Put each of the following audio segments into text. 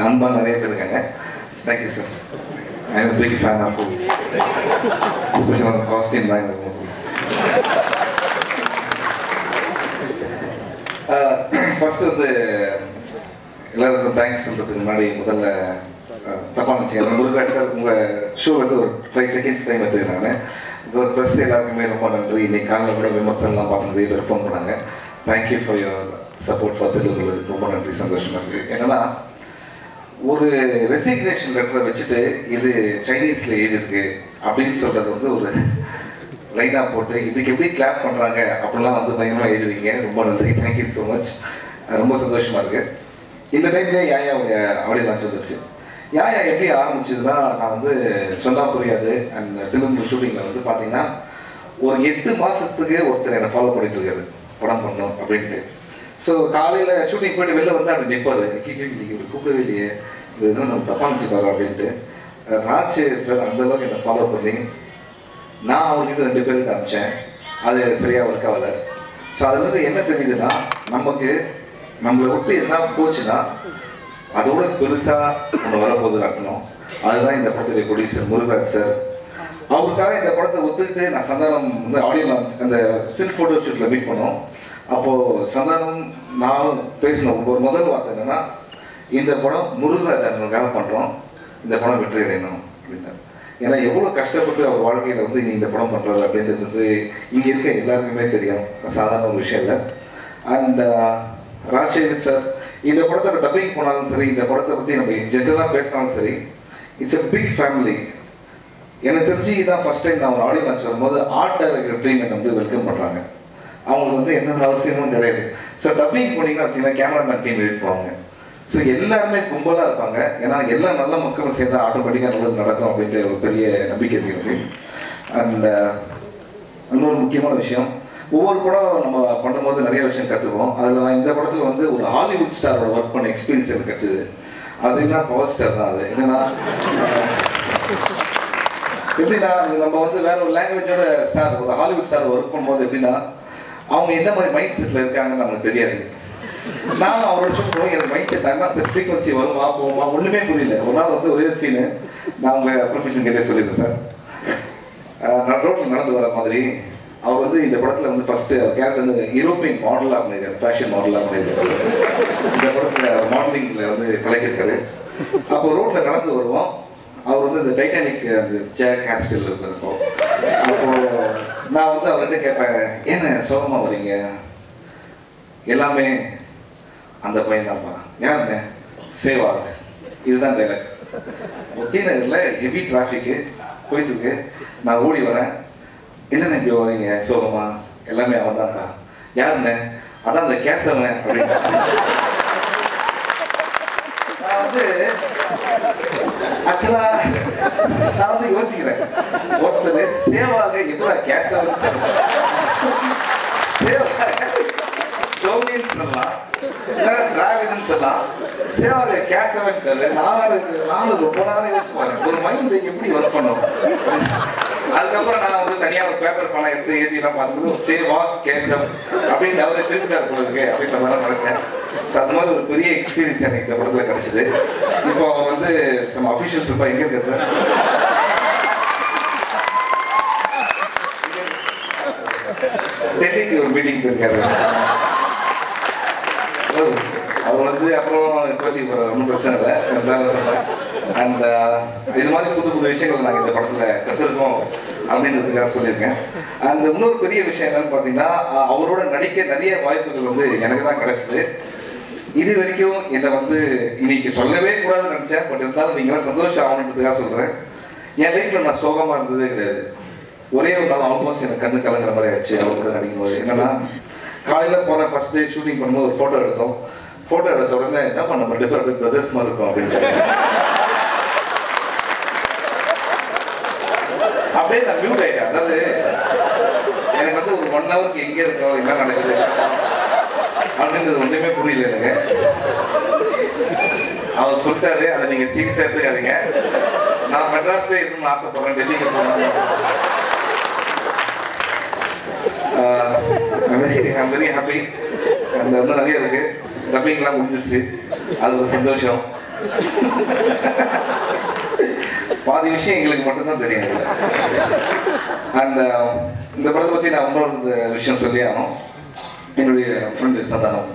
அன்பா நிறைய பேர் இருக்காங்க. Thank you sir. I am big fan of costume தான் எனக்கு ரொம்ப ஃபர்ஸ்ட் வந்து எல்லாருக்கும் தேங்க்ஸ் சொல்றதுக்கு முன்னாடி முதல்ல தப்பா நினச்சிங்க முருகா சார் உங்கள் ஷோ வந்து ஒரு 5 செகண்ட்ஸ் டைம் எடுத்துக்கிறாங்க. ஒரு ப்ரெஸ் எல்லாருக்குமே ரொம்ப நன்றி. இன்னைக்கு காலையில் கூட விமர்சனம்லாம் பார்த்து நிறைய பேர் ஃபோன் பண்ணாங்க. Thank you for your support for Telugu. ரொம்ப நன்றி, சந்தோஷமாக இருக்குது. என்னன்னா ஒரு ரெசிக்னேஷன் லெட்டரை வச்சுட்டு இது சைனீஸில் எழுதிருக்கு அப்படின்னு சொல்கிறது வந்து ஒரு லைனாக போட்டு இதுக்கு எப்படி கிளாப் பண்ணுறாங்க அப்படிலாம் வந்து பயங்கரமாக எழுதுவீங்க. ரொம்ப நன்றி, தேங்க்யூ ஸோ மச். ரொம்ப சந்தோஷமாக இருக்குது. இந்த டைம்லேயே யாயாவுடைய ஆடியோ லான்ச் வந்துருச்சு. யாயா எப்படி ஆரம்பிச்சதுன்னா, நான் வந்து சொன்னா புரியாது அந்த தெலுங்கு ஷூட்டிங்கில் வந்து பார்த்தீங்கன்னா ஒரு 8 மாதத்துக்கு ஒருத்தர் என்னை ஃபாலோ பண்ணிட்டு இருக்காரு படம் பண்ணணும் அப்படின்ட்டு. ஸோ காலையில் ஷூட்டிங் போயிட்டு வெளில வந்து அப்படி நிற்பாரு. இவர் கூப்பிடவே இல்லையே, இது எதுவும் நம்ம தப்பா நினச்சிப்பாரு அப்படின்ட்டு. ராஜ் சார் அந்தளவுக்கு என்னை ஃபாலோ பண்ணி நான் அவர்கிட்ட 2 பேருக்கு அனுப்பிச்சேன். அது சரியாக ஒர்க் ஆகலை. ஸோ அதுலேருந்து என்ன தெரியுதுன்னா, நமக்கு நம்மளை விட்டு என்ன போச்சுன்னா அதோட பெருசாக ஒன்று வரப்போகுது அர்த்தம். அதுதான் இந்த படத்துடைய ப்ரொடியூசர் முருகராஜ் சார். அவருக்காக இந்த படத்தை ஒத்துக்கிட்டு நான் சந்தானம் வந்து ஆடியோ லான்ச் அந்த ஸ்டில் ஃபோட்டோ ஷூட்டில் மீட் பண்ணோம். அப்போது சந்தானம் நானும் பேசின ஒவ்வொரு முதல் வார்த்தை என்னன்னா, இந்த படம் முருகராஜ் அண்ணனுக்காக பண்ணுறோம், இந்த படம் வெற்றி அடையணும் அப்படின்னாரு. ஏன்னா எவ்வளோ கஷ்டப்பட்டு அவர் வாழ்க்கையில் வந்து இந்த படம் பண்ணுறாரு அப்படின்றது வந்து இங்கே இருக்க எல்லாருக்குமே தெரியும், சாதாரண ஒரு விஷயம் இல்லை. அண்ட் ராஜசேகர் சார் இந்த படத்தோட டப்பிங் போனாலும் சரி, இந்த படத்தை பற்றி நம்ம ஜென்ரலாக பேசினாலும் சரி, இட்ஸ் எ பிக் ஃபேமிலி. எனக்கு தெரிஞ்சு இதான் ஃபர்ஸ்ட் டைம் நான் ஒரு ஆடியோ லான்ச் வரும்போது ஆர்ட் டைரக்டர் டீம் வந்து வெல்கம் பண்ணுறாங்க. அவங்களுக்கு வந்து எந்த அவசியமும் கிடையாது. ஸோ டப்பிங் போனீங்கன்னா வச்சுங்கன்னா கேமராமேன் டீம் எடுப்பாங்க. ஸோ எல்லாருமே கும்பலாக இருப்பாங்க. ஏன்னா எல்லா நல்ல மக்களும் சேர்ந்தா ஆட்டோமேட்டிக்காக நல்லது நடக்கும் அப்படின்ற ஒரு பெரிய நம்பிக்கை இருக்கு. அண்ட் இன்னொரு முக்கியமான விஷயம், ஒவ்வொரு படம் நம்ம பண்ணும்போது நிறைய விஷயம் கற்றுக்குவோம். அதில் நான் இந்த படத்தில் வந்து ஒரு ஹாலிவுட் ஸ்டாரோட ஒர்க் பண்ண எக்ஸ்பீரியன்ஸ் எனக்கு கிடச்சிது. அது என்ன பவர் ஸ்டார் தான். அது என்னன்னா எப்படின்னா நம்ம வந்து வேற ஒரு லாங்குவேஜோட ஸ்டார் ஒரு ஹாலிவுட் ஸ்டார் ஒர்க் பண்ணும்போது எப்படின்னா அவங்க எந்த மாதிரி மைண்ட் செட்டில் இருக்காங்கன்னு நமக்கு தெரியாது. நான் அவரோட சொல்லுவோம் எனக்கு மைண்ட் செட் என்ன ஃப்ரீக்வன்சி வருமா போகுமா ஒன்றுமே புரியல. ஒரு நாள் வந்து ஒரே சீனு நான் உங்கள் பர்மிஷன் கேட்டே சொல்லிடுறேன் சார். நான் ரோட்டில் நடந்து வர மாதிரி அவர் வந்து இந்த படத்தில் வந்து ஃபர்ஸ்ட் கேரக்டர் வந்து யூரோப்பியன் மாடலாக பண்ணியிருக்காரு, ஃபேஷன் மாடலாக பண்ணியிருக்காரு. இந்த படத்தில் மாடலிங்கில் வந்து கலைச்சிருக்காரு. அப்போ ரோட்டில் நடந்து வருவோம். அவர் வந்து இந்த டைட்டானிக் அந்த ஜேக் ஹேர் ஸ்டைல் இருந்திருக்கோம். அப்போ நான் வந்து அவர்கிட்ட கேட்பேன், ஏன்னு சோகமாக வரீங்க? எல்லாமே அந்த பையன் தான்ப்பா. யாருங்க? சேவா. இதுதான் டைலாக். ஒட்டினதில் ஹெவி டிராஃபிக்கு போயிட்டு இருக்கு. நான் ஓடி வரேன். என்னென்ன இப்படி வரீங்க சோகமா? எல்லாமே அவன் தான்ப்பா. யாருங்க? அதான் அந்த கேசவன் அப்படின்னு. நான் வந்து ஆக்சுவலா நான் வந்து யோசிக்கிறேன், ஒருத்தர் சேவாக எப்படா கேசவன் சொல்லலாம், டிராவிடன் சொல்லலாம், சேவாக கேசவன் தெரியல. நானும் ரொம்ப நேரம் யோசிச்சு ஒரு மைண்ட் எப்படி ஒர்க் பண்ணும். அதுக்கப்புறம் நான் வந்து தனியாக ஒரு பேப்பர் பணம் எடுத்து ஏற்றிலாம் பார்க்கும்போது சேவா கேசவ் அப்படின்னு அவரை திருப்பிட்டார் போல இருக்கு அப்படின்ற மாதிரி நினைச்சேன். ஸோ அது மாதிரி ஒரு பெரிய எக்ஸ்பீரியன்ஸ் எனக்கு இந்த படத்தில் கிடைச்சிது. இப்போ அவர் வந்து நம்ம அஃபிஷியல் ட்ரிப்பா எங்கே இருக்கிறது டெல்லிக்கு ஒரு மீட்டிங் போயிருக்காரு. அவர் வந்து அப்புறம் கோச்சிங் போகிறார், ஒன்றும் பிரச்சனை இல்லை. அண்ட் இது மாதிரி புது புது விஷயங்கள் நாங்கள் இந்த படத்தில் கற்றுருக்கோம் அப்படின்றதுக்காக சொல்லியிருக்கேன். அண்ட் இன்னொரு பெரிய விஷயம் என்னன்னு பார்த்தீங்கன்னா, அவரோட நடிக்க நிறைய வாய்ப்புகள் வந்து எனக்கு தான் கிடைச்சிது. இது வரைக்கும் என்னை வந்து இன்னைக்கு சொல்லவே கூடாதுன்னு நினச்சேன். பட் இருந்தாலும் நீங்களாம் சந்தோஷம் ஆகணுன்றதுக்காக சொல்கிறேன். என் லைஃப்பில் நான் சோகமாக இருந்ததே கிடையாது. ஒரே ஒரு நாள் ஆல்மோஸ்ட் எனக்கு கண்ணு கலங்குற மாதிரி ஆயிடுச்சு அவர் கூட நடிக்கும்போது. என்னன்னா காலையில் போன ஃபர்ஸ்ட் டே ஷூட்டிங் பண்ணும்போது ஒரு ஃபோட்டோ எடுத்தோம். ஃபோட்டோ எடுத்த உடனே என்ன பண்ண மட்டும் அப்படியே பிரதர்ஸ் மாதிரி இருக்கும் அப்படின்ட்டு அப்படியே நான் மியூட் ஆயிட்டேன். அதாவது எனக்கு வந்து ஒரு 1 ஹவருக்கு எங்கே இருக்கோம், என்ன நடக்குது அப்படின்றது ஒன்றுமே புரியல எனக்கு. அவர் சொல்லிட்டாரு, அதை நீங்க சீக்கிரம் எடுத்துக்காதீங்க. நான் மெட்ராஸ்ல இருக்கணும்னு ஆசைப்படுறேன், டெல்லிக்கு போகணும். I'm very happy. அந்த வந்து நிறைய இருக்கு. டப்பிங்லாம் முடிஞ்சிருச்சு, அது ஒரு சந்தோஷம். பாதி விஷயம் எங்களுக்கு மட்டும்தான் தெரியும். அண்ட் இந்த படத்தை பற்றி நான் இன்னொரு விஷயம் சொல்லி ஆகணும். என்னுடைய ஃப்ரெண்டு சந்தானம்,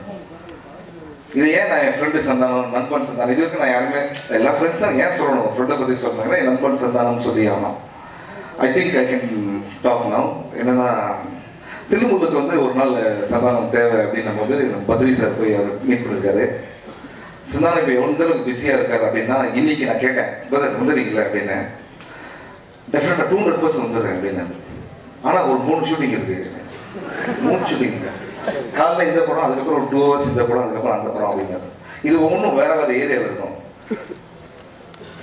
இது ஏன் நான் என் ஃப்ரெண்டு சந்தானம், நண்பன் சந்தானம், இது வரைக்கும் நான் யாருமே எல்லா ஃப்ரெண்ட்ஸும் ஏன் சொல்லணும் ஃப்ரெண்டை பற்றி சொல்றாங்கன்னா என் நண்பன் சந்தானம் சொல்லி ஆகணும். I think I can talk now. என்னன்னா திருமுகத்துக்கு வந்து ஒரு நாள் சந்தானம் தேவை அப்படின்னும் போது பத்ரி சார் போய் அவர் மீட் பண்ணியிருக்காரு. சந்தானம் இப்போ எந்த அளவுக்கு பிஸியாக இருக்காரு அப்படின்னா, இன்னைக்கு நான் கேட்டேன் பிரதர் வந்துடுறீங்களா அப்படின்னு. டெஃபினட்டாக 200% வந்துடுறேன் அப்படின்னு. ஆனால் ஒரு 3 ஷூட்டிங் இருக்கு, 3 ஷூட்டிங். காலையில் இந்த படம், அதுக்கப்புறம் ஒரு 2 hours இந்த படம், அதுக்கப்புறம் அந்த படம் அப்படின்னாரு. இது ஒன்றும் வேற வேற ஏரியாவில் இருக்கும்.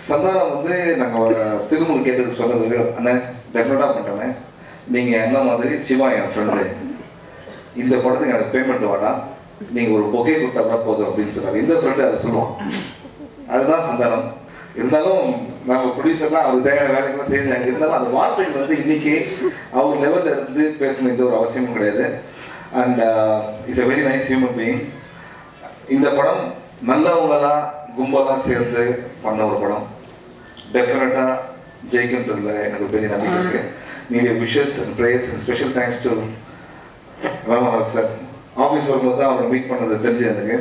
சந்தானம் வந்து நாங்கள் திருமுக கேட்டதுக்கு சொன்னது, அண்ணன் டெஃபினட்டாக பண்ணிட்டோன்னே, நீங்கள் என்ன மாதிரி சிவா என் ஃப்ரெண்டு, இந்த படத்துக்கு எனக்கு பேமெண்ட் வேணாம், நீங்கள் ஒரு பொகை கொடுத்தா கூட போதும் அப்படின்னு சொன்னார். இந்த ஃப்ரெண்டு அதை சொல்லுவோம், அதுதான் சந்தானம். இருந்தாலும் நம்ம ப்ரொடியூசர்லாம் அவர் தேவையான வேலைகள்லாம் செய்தாங்க. இருந்தாலும் அந்த வார்த்தைகள் வந்து இன்னைக்கு அவர் லெவலில் இருந்து பேசணும் எந்த ஒரு அவசியமும் கிடையாது. And it's a very nice human being. இந்த படம் நல்லவங்களாம் கும்பலாக சேர்ந்து பண்ண ஒரு படம். டெஃபினட்டாக ஜெயிக்கின்றதுல எனக்கு பெரிய நம்பிக்கை இருக்கு. நீங்க wishes and prayers and special thanks to Ramnath sir. Office வரும்போது தான் அவரை மீட் பண்ணது தெரிஞ்சு எனக்கு.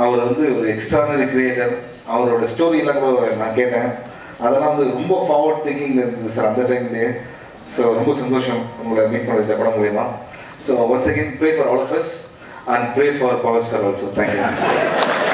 அவர் வந்து ஒரு எக்ஸ்ட்ரானரி கிரியேட்டர். அவரோட ஸ்டோரியெல்லாம் கூட நான் கேட்டேன், அதெல்லாம் வந்து ரொம்ப ஃபார்வர்ட் திங்கிங் இருந்தது சார் அந்த டைம்லேயே. ஸோ ரொம்ப சந்தோஷம் உங்களை மீட் பண்ண இந்த படம் மூலியமா. So once again pray for all of us and pray for power star also. Thank you.